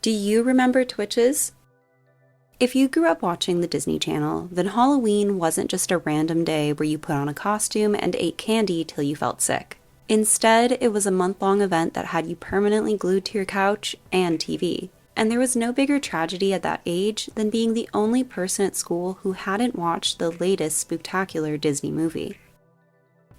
Do you remember Twitches? If you grew up watching the Disney Channel, then Halloween wasn't just a random day where you put on a costume and ate candy till you felt sick. Instead, it was a month-long event that had you permanently glued to your couch and TV. And there was no bigger tragedy at that age than being the only person at school who hadn't watched the latest spooktacular Disney movie.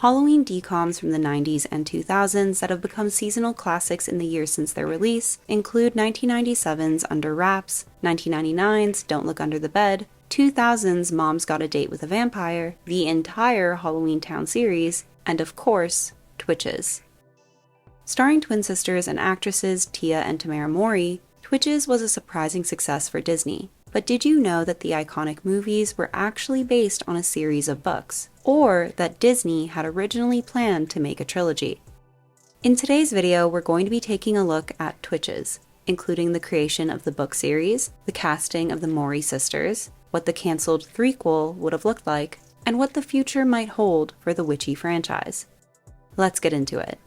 Halloween DCOMs from the 90s and 2000s that have become seasonal classics in the years since their release include 1997's Under Wraps, 1999's Don't Look Under the Bed, 2000's Mom's Got a Date with a Vampire, the entire Halloween Town series, and of course, Twitches. Starring twin sisters and actresses Tia and Tamera Mowry, Twitches was a surprising success for Disney. But did you know that the iconic movies were actually based on a series of books, or that Disney had originally planned to make a trilogy? In today's video, we're going to be taking a look at Twitches, including the creation of the book series, the casting of the Mowry sisters, what the cancelled threequel would have looked like, and what the future might hold for the witchy franchise. Let's get into it.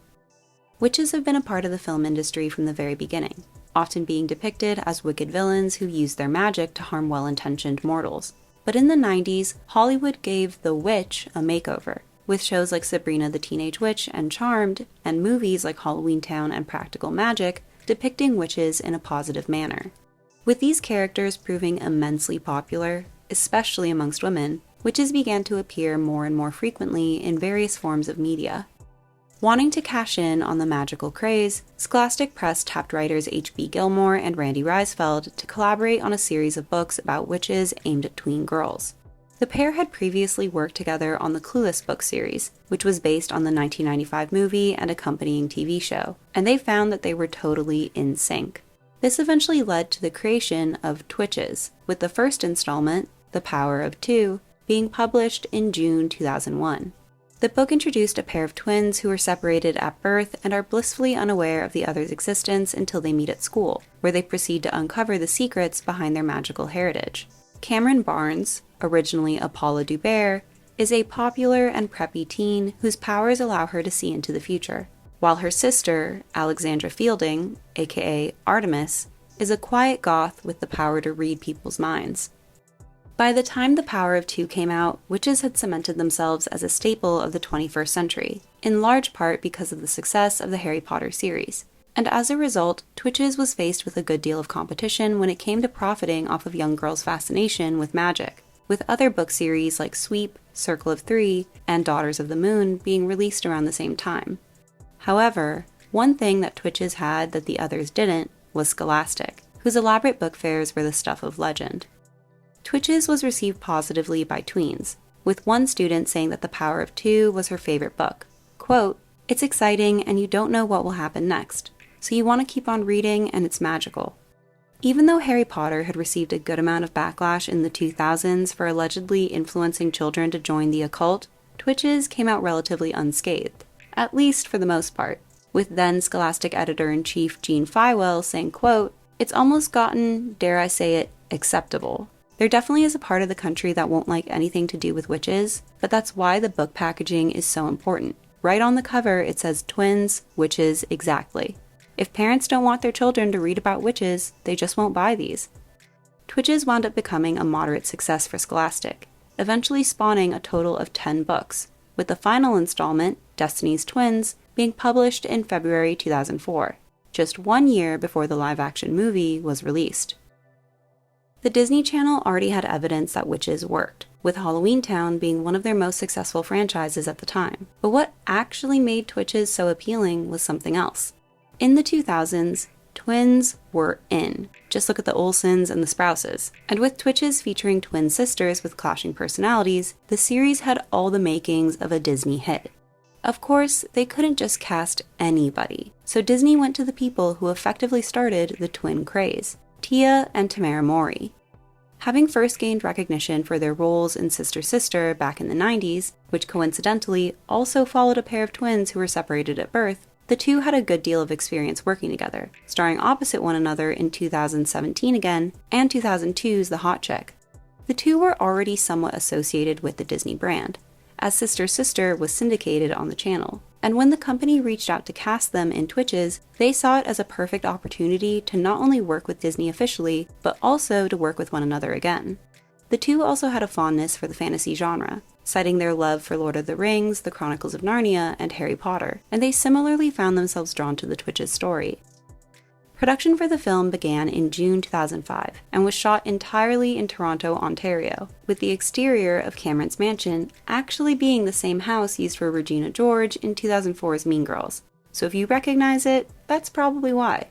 Witches have been a part of the film industry from the very beginning, often being depicted as wicked villains who use their magic to harm well-intentioned mortals. But in the 90s, Hollywood gave the witch a makeover, with shows like Sabrina the Teenage Witch and Charmed, and movies like Halloween Town and Practical Magic depicting witches in a positive manner. With these characters proving immensely popular, especially amongst women, witches began to appear more and more frequently in various forms of media. Wanting to cash in on the magical craze, Scholastic Press tapped writers H.B. Gilmore and Randy Reisfeld to collaborate on a series of books about witches aimed at tween girls. The pair had previously worked together on the Clueless book series, which was based on the 1995 movie and accompanying TV show, and they found that they were totally in sync. This eventually led to the creation of Twitches, with the first installment, The Power of Two, being published in June 2001. The book introduced a pair of twins who are separated at birth and are blissfully unaware of the other's existence until they meet at school, where they proceed to uncover the secrets behind their magical heritage. Cameron Barnes, originally a Paula Dubert, is a popular and preppy teen whose powers allow her to see into the future, while her sister, Alexandra Fielding, aka Artemis, is a quiet goth with the power to read people's minds. By the time The Power of Two came out, witches had cemented themselves as a staple of the 21st century, in large part because of the success of the Harry Potter series. And as a result, Twitches was faced with a good deal of competition when it came to profiting off of young girls' fascination with magic, with other book series like Sweep, Circle of Three, and Daughters of the Moon being released around the same time. However, one thing that Twitches had that the others didn't was Scholastic, whose elaborate book fairs were the stuff of legend. Twitches was received positively by tweens, with one student saying that The Power of Two was her favorite book. Quote, "It's exciting and you don't know what will happen next, so you want to keep on reading and it's magical." Even though Harry Potter had received a good amount of backlash in the 2000s for allegedly influencing children to join the occult, Twitches came out relatively unscathed, at least for the most part, with then Scholastic editor-in-chief Gene Feiwel saying, quote, "It's almost gotten, dare I say it, acceptable. There definitely is a part of the country that won't like anything to do with witches, but that's why the book packaging is so important. Right on the cover, it says twins, witches, exactly. If parents don't want their children to read about witches, they just won't buy these." Twitches wound up becoming a moderate success for Scholastic, eventually spawning a total of 10 books, with the final installment, Destiny's Twins, being published in February 2004, just 1 year before the live-action movie was released. The Disney Channel already had evidence that witches worked, with Halloween Town being one of their most successful franchises at the time. But what actually made Twitches so appealing was something else. In the 2000s, twins were in. Just look at the Olsens and the Sprouses. And with Twitches featuring twin sisters with clashing personalities, the series had all the makings of a Disney hit. Of course, they couldn't just cast anybody, so Disney went to the people who effectively started the twin craze, Tia and Tamera Mowry. Having first gained recognition for their roles in Sister Sister back in the 90s, which coincidentally also followed a pair of twins who were separated at birth, the two had a good deal of experience working together, starring opposite one another in 2017 again, and 2002's The Hot Chick. The two were already somewhat associated with the Disney brand, as Sister Sister was syndicated on the channel, And when the company reached out to cast them in Twitches, they saw it as a perfect opportunity to not only work with Disney officially, but also to work with one another again. The two also had a fondness for the fantasy genre, citing their love for Lord of the Rings, The Chronicles of Narnia, and Harry Potter, and they similarly found themselves drawn to the Twitches story. Production for the film began in June 2005 and was shot entirely in Toronto, Ontario, with the exterior of Cameron's mansion actually being the same house used for Regina George in 2004's Mean Girls. So if you recognize it, that's probably why.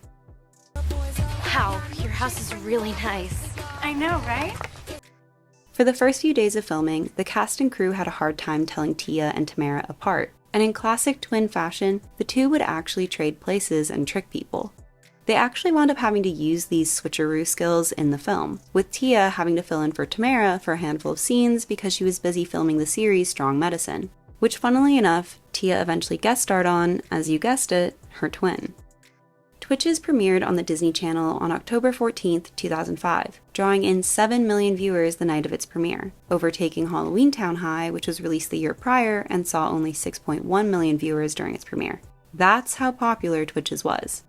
Wow, your house is really nice. I know, right? For the first few days of filming, the cast and crew had a hard time telling Tia and Tamara apart, and in classic twin fashion, the two would actually trade places and trick people. They actually wound up having to use these switcheroo skills in the film, with Tia having to fill in for Tamara for a handful of scenes because she was busy filming the series Strong Medicine, which funnily enough, Tia eventually guest starred on, as you guessed it, her twin. Twitches premiered on the Disney Channel on October 14, 2005, drawing in 7 million viewers the night of its premiere, overtaking Halloween Town High, which was released the year prior and saw only 6.1 million viewers during its premiere. That's how popular Twitches was.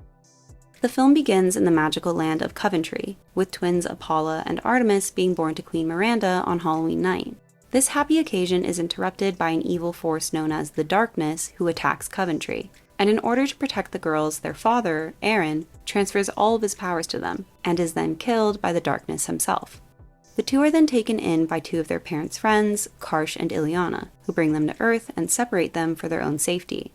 The film begins in the magical land of Coventry, with twins Apollo and Artemis being born to Queen Miranda on Halloween night. This happy occasion is interrupted by an evil force known as the Darkness who attacks Coventry, and in order to protect the girls, their father, Aaron, transfers all of his powers to them, and is then killed by the Darkness himself. The two are then taken in by two of their parents' friends, Karsh and Ileana, who bring them to Earth and separate them for their own safety.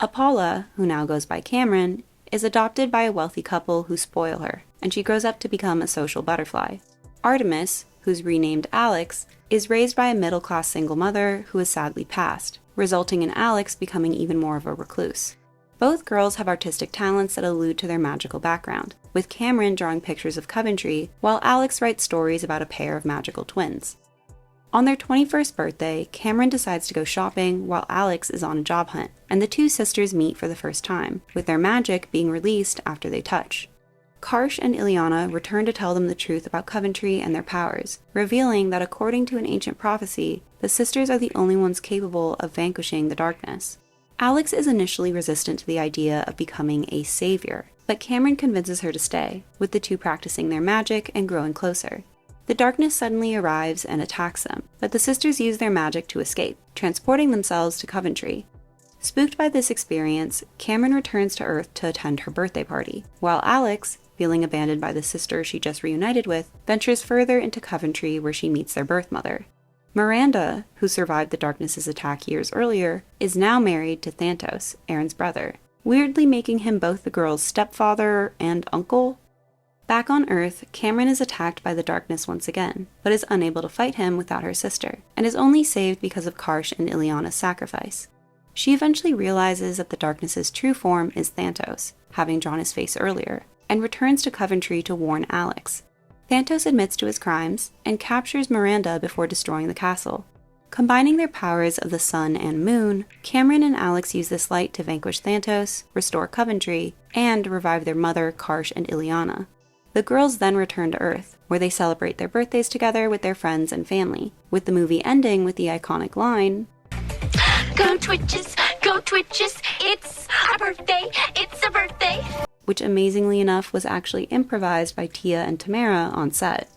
Apollo, who now goes by Cameron, is adopted by a wealthy couple who spoil her, and she grows up to become a social butterfly. Artemis, who's renamed Alex, is raised by a middle-class single mother who has sadly passed, resulting in Alex becoming even more of a recluse. Both girls have artistic talents that allude to their magical background, with Cameron drawing pictures of Coventry, while Alex writes stories about a pair of magical twins. On their 21st birthday, Cameron decides to go shopping while Alex is on a job hunt, and the two sisters meet for the first time, with their magic being released after they touch. Karsh and Ileana return to tell them the truth about Coventry and their powers, revealing that according to an ancient prophecy, the sisters are the only ones capable of vanquishing the darkness. Alex is initially resistant to the idea of becoming a savior, but Cameron convinces her to stay, with the two practicing their magic and growing closer. The darkness suddenly arrives and attacks them, but the sisters use their magic to escape, transporting themselves to Coventry. Spooked by this experience, Cameron returns to Earth to attend her birthday party, while Alex, feeling abandoned by the sister she just reunited with, ventures further into Coventry where she meets their birth mother. Miranda, who survived the darkness's attack years earlier, is now married to Thantos, Aaron's brother, weirdly making him both the girl's stepfather and uncle. Back on Earth, Cameron is attacked by the darkness once again, but is unable to fight him without her sister, and is only saved because of Karsh and Ileana's sacrifice. She eventually realizes that the darkness's true form is Thantos, having drawn his face earlier, and returns to Coventry to warn Alex. Thantos admits to his crimes, and captures Miranda before destroying the castle. Combining their powers of the sun and moon, Cameron and Alex use this light to vanquish Thantos, restore Coventry, and revive their mother, Karsh and Ileana. The girls then return to Earth, where they celebrate their birthdays together with their friends and family, with the movie ending with the iconic line, Go Twitches, it's our birthday, it's a birthday. Which amazingly enough was actually improvised by Tia and Tamara on set.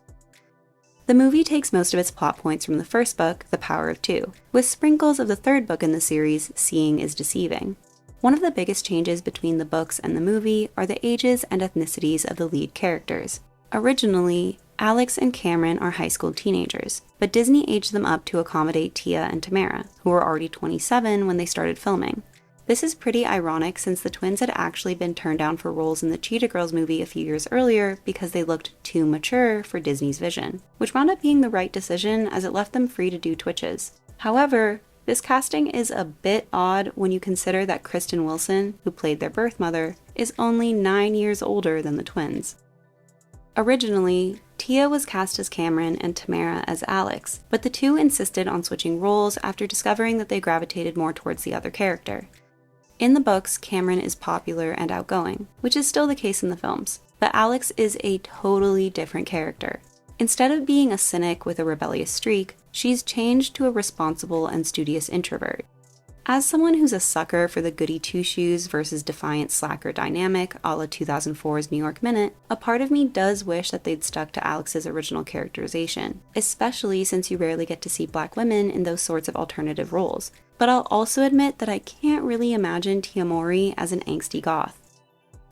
The movie takes most of its plot points from the first book, The Power of Two, with sprinkles of the third book in the series, Seeing is Deceiving. One of the biggest changes between the books and the movie are the ages and ethnicities of the lead characters. Originally, Alex and Cameron are high school teenagers, but Disney aged them up to accommodate Tia and Tamara, who were already 27 when they started filming. This is pretty ironic since the twins had actually been turned down for roles in the Cheetah Girls movie a few years earlier because they looked too mature for Disney's vision, which wound up being the right decision as it left them free to do Twitches. However, this casting is a bit odd when you consider that Kristen Wilson, who played their birth mother, is only 9 years older than the twins. Originally, Tia was cast as Cameron and Tamara as Alex, but the two insisted on switching roles after discovering that they gravitated more towards the other character. In the books, Cameron is popular and outgoing, which is still the case in the films, but Alex is a totally different character. Instead of being a cynic with a rebellious streak, she's changed to a responsible and studious introvert. As someone who's a sucker for the goody two-shoes versus defiant slacker dynamic a la 2004's New York Minute, a part of me does wish that they'd stuck to Alex's original characterization, especially since you rarely get to see black women in those sorts of alternative roles. But I'll also admit that I can't really imagine Tia Mowry as an angsty goth.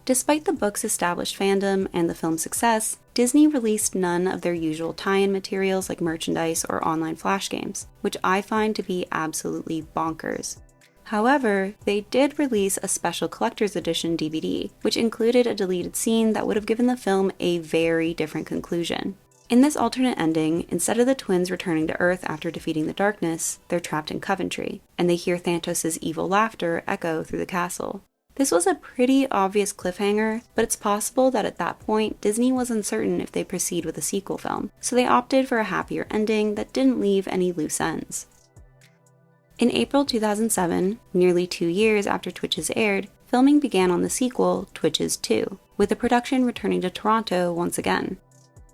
Despite the book's established fandom and the film's success, Disney released none of their usual tie-in materials like merchandise or online flash games, which I find to be absolutely bonkers. However, they did release a special collector's edition DVD, which included a deleted scene that would have given the film a very different conclusion. In this alternate ending, instead of the twins returning to Earth after defeating the darkness, they're trapped in Coventry, and they hear Thanos' evil laughter echo through the castle. This was a pretty obvious cliffhanger, but it's possible that at that point, Disney was uncertain if they'd proceed with a sequel film, so they opted for a happier ending that didn't leave any loose ends. In April 2007, nearly 2 years after Twitches aired, filming began on the sequel, Twitches 2, with the production returning to Toronto once again.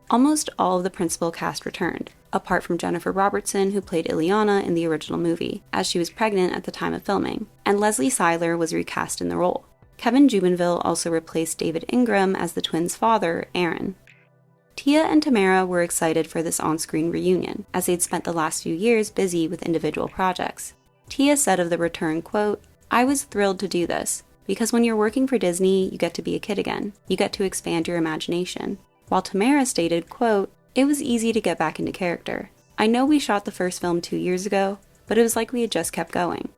Almost all of the principal cast returned, apart from Jennifer Robertson, who played Ileana in the original movie, as she was pregnant at the time of filming, and Leslie Seiler was recast in the role. Kevin Jubenville also replaced David Ingram as the twins' father, Aaron. Tia and Tamara were excited for this on-screen reunion, as they'd spent the last few years busy with individual projects. Tia said of the return, quote, "I was thrilled to do this, because when you're working for Disney, you get to be a kid again. You get to expand your imagination." While Tamara stated, quote, "It was easy to get back into character. I know we shot the first film 2 years ago, but it was like we had just kept going."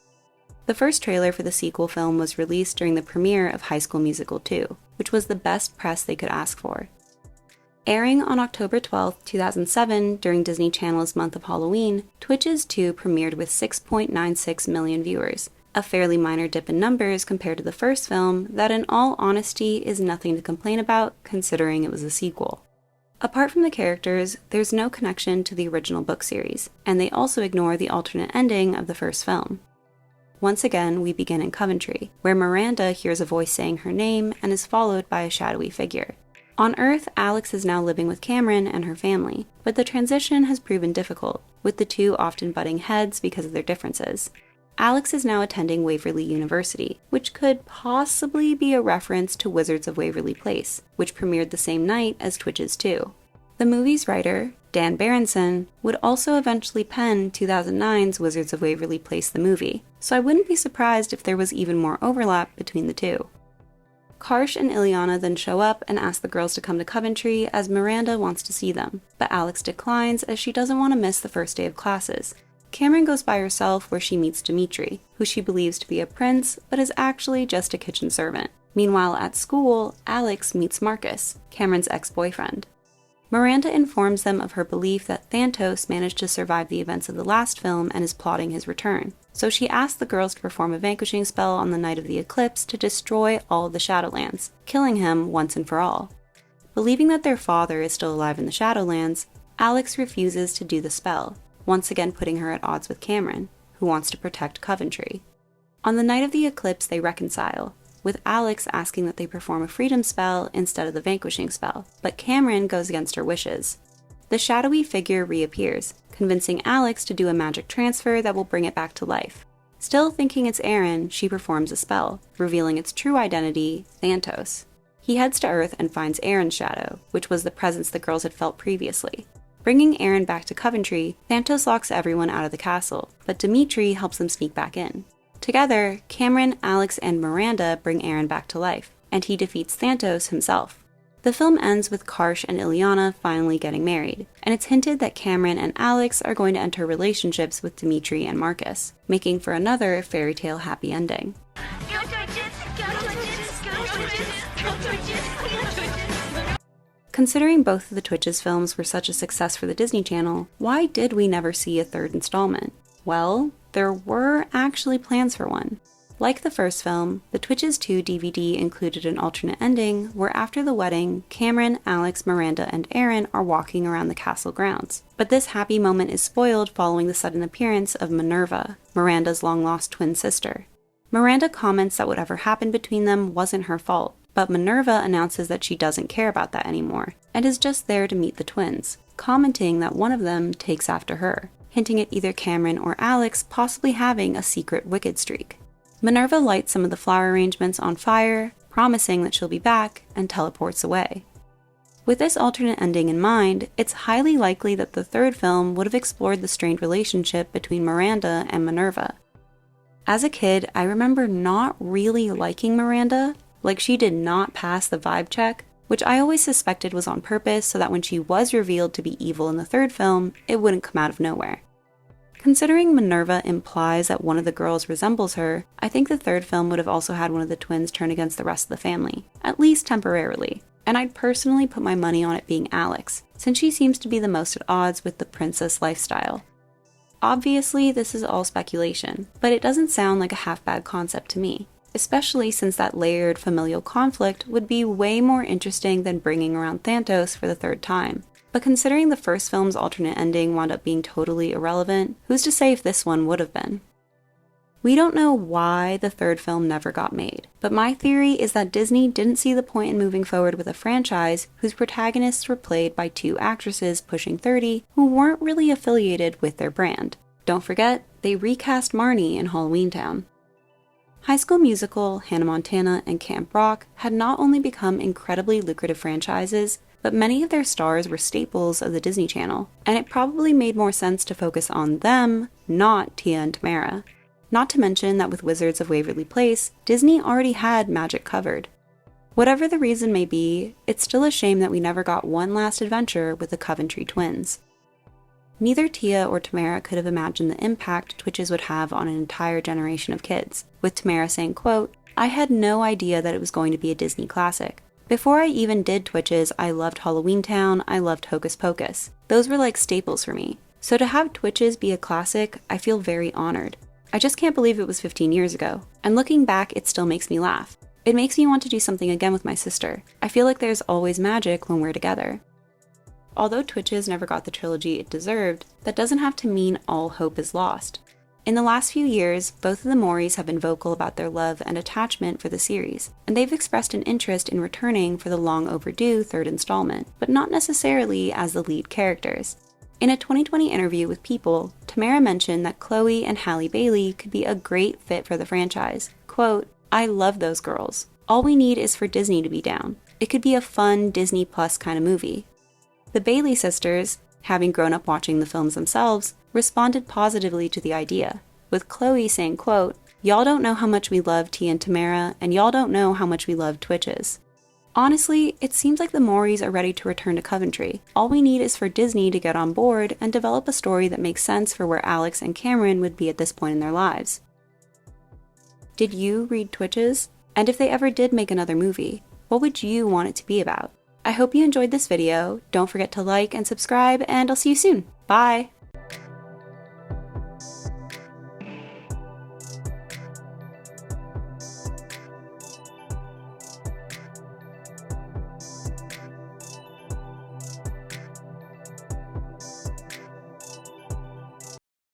The first trailer for the sequel film was released during the premiere of High School Musical 2, which was the best press they could ask for. Airing on October 12, 2007, during Disney Channel's month of Halloween, Twitches 2 premiered with 6.96 million viewers, a fairly minor dip in numbers compared to the first film that in all honesty is nothing to complain about considering it was a sequel. Apart from the characters, there's no connection to the original book series, and they also ignore the alternate ending of the first film. Once again, we begin in Coventry, where Miranda hears a voice saying her name and is followed by a shadowy figure. On Earth, Alex is now living with Cameron and her family, but the transition has proven difficult, with the two often butting heads because of their differences. Alex is now attending Waverly University, which could possibly be a reference to Wizards of Waverly Place, which premiered the same night as Twitches 2. The movie's writer, Dan Berenson, would also eventually pen 2009's Wizards of Waverly Place the movie, so I wouldn't be surprised if there was even more overlap between the two. Karsh and Ileana then show up and ask the girls to come to Coventry as Miranda wants to see them, but Alex declines as she doesn't want to miss the first day of classes. Cameron goes by herself where she meets Dimitri, who she believes to be a prince, but is actually just a kitchen servant. Meanwhile, at school, Alex meets Marcus, Cameron's ex-boyfriend. Miranda informs them of her belief that Thanos managed to survive the events of the last film and is plotting his return, so she asks the girls to perform a vanquishing spell on the night of the eclipse to destroy all of the Shadowlands, killing him once and for all. Believing that their father is still alive in the Shadowlands, Alex refuses to do the spell, once again putting her at odds with Cameron, who wants to protect Coventry. On the night of the eclipse, they reconcile, with Alex asking that they perform a freedom spell instead of the vanquishing spell, but Cameron goes against her wishes. The shadowy figure reappears, convincing Alex to do a magic transfer that will bring it back to life. Still thinking it's Aaron, she performs a spell, revealing its true identity, Thanos. He heads to Earth and finds Aaron's shadow, which was the presence the girls had felt previously. Bringing Aaron back to Coventry, Thanos locks everyone out of the castle, but Dimitri helps them sneak back in. Together, Cameron, Alex, and Miranda bring Aaron back to life, and he defeats Thanos himself. The film ends with Karsh and Ileana finally getting married, and it's hinted that Cameron and Alex are going to enter relationships with Dimitri and Marcus, making for another fairy tale happy ending. Considering both of the Twitches films were such a success for the Disney Channel, why did we never see a third installment? Well, there were actually plans for one. Like the first film, the Twitches 2 DVD included an alternate ending where after the wedding, Cameron, Alex, Miranda, and Aaron are walking around the castle grounds. But this happy moment is spoiled following the sudden appearance of Minerva, Miranda's long-lost twin sister. Miranda comments that whatever happened between them wasn't her fault, but Minerva announces that she doesn't care about that anymore, and is just there to meet the twins, commenting that one of them takes after her, hinting at either Cameron or Alex possibly having a secret wicked streak. Minerva lights some of the flower arrangements on fire, promising that she'll be back, and teleports away. With this alternate ending in mind, it's highly likely that the third film would have explored the strained relationship between Miranda and Minerva. As a kid, I remember not really liking Miranda, like she did not pass the vibe check, which I always suspected was on purpose so that when she was revealed to be evil in the third film, it wouldn't come out of nowhere. Considering Minerva implies that one of the girls resembles her, I think the third film would have also had one of the twins turn against the rest of the family, at least temporarily. And I'd personally put my money on it being Alex, since she seems to be the most at odds with the princess lifestyle. Obviously, this is all speculation, but it doesn't sound like a half-bad concept to me, especially since that layered familial conflict would be way more interesting than bringing around Thanos for the third time. But considering the first film's alternate ending wound up being totally irrelevant, who's to say if this one would have been? We don't know why the third film never got made, but my theory is that Disney didn't see the point in moving forward with a franchise whose protagonists were played by two actresses pushing 30 who weren't really affiliated with their brand. Don't forget, they recast Marnie in Halloween Town. High School Musical, Hannah Montana, and Camp Rock had not only become incredibly lucrative franchises, but many of their stars were staples of the Disney Channel, and it probably made more sense to focus on them, not Tia and Tamara. Not to mention that with Wizards of Waverly Place, Disney already had magic covered. Whatever the reason may be, it's still a shame that we never got one last adventure with the Coventry twins. Neither Tia or Tamara could have imagined the impact Twitches would have on an entire generation of kids, with Tamara saying, quote, "I had no idea that it was going to be a Disney classic. Before I even did Twitches, I loved Halloween Town, I loved Hocus Pocus. Those were like staples for me. So to have Twitches be a classic, I feel very honored. I just can't believe it was 15 years ago, and looking back, it still makes me laugh. It makes me want to do something again with my sister. I feel like there's always magic when we're together." Although Twitches never got the trilogy it deserved, that doesn't have to mean all hope is lost. In the last few years, both of the Moris have been vocal about their love and attachment for the series, and they've expressed an interest in returning for the long overdue third installment, but not necessarily as the lead characters. In a 2020 interview with People, Tamara mentioned that Chloe and Halle Bailey could be a great fit for the franchise. Quote, "I love those girls. All we need is for Disney to be down. It could be a fun Disney Plus kind of movie." The Bailey sisters, having grown up watching the films themselves, responded positively to the idea, with Chloe saying, quote, "Y'all don't know how much we love Tia and Tamara, and y'all don't know how much we love Twitches." Honestly, it seems like the Moris are ready to return to Coventry. All we need is for Disney to get on board and develop a story that makes sense for where Alex and Cameron would be at this point in their lives. Did you read Twitches? And if they ever did make another movie, what would you want it to be about? I hope you enjoyed this video. Don't forget to like and subscribe, and I'll see you soon. Bye!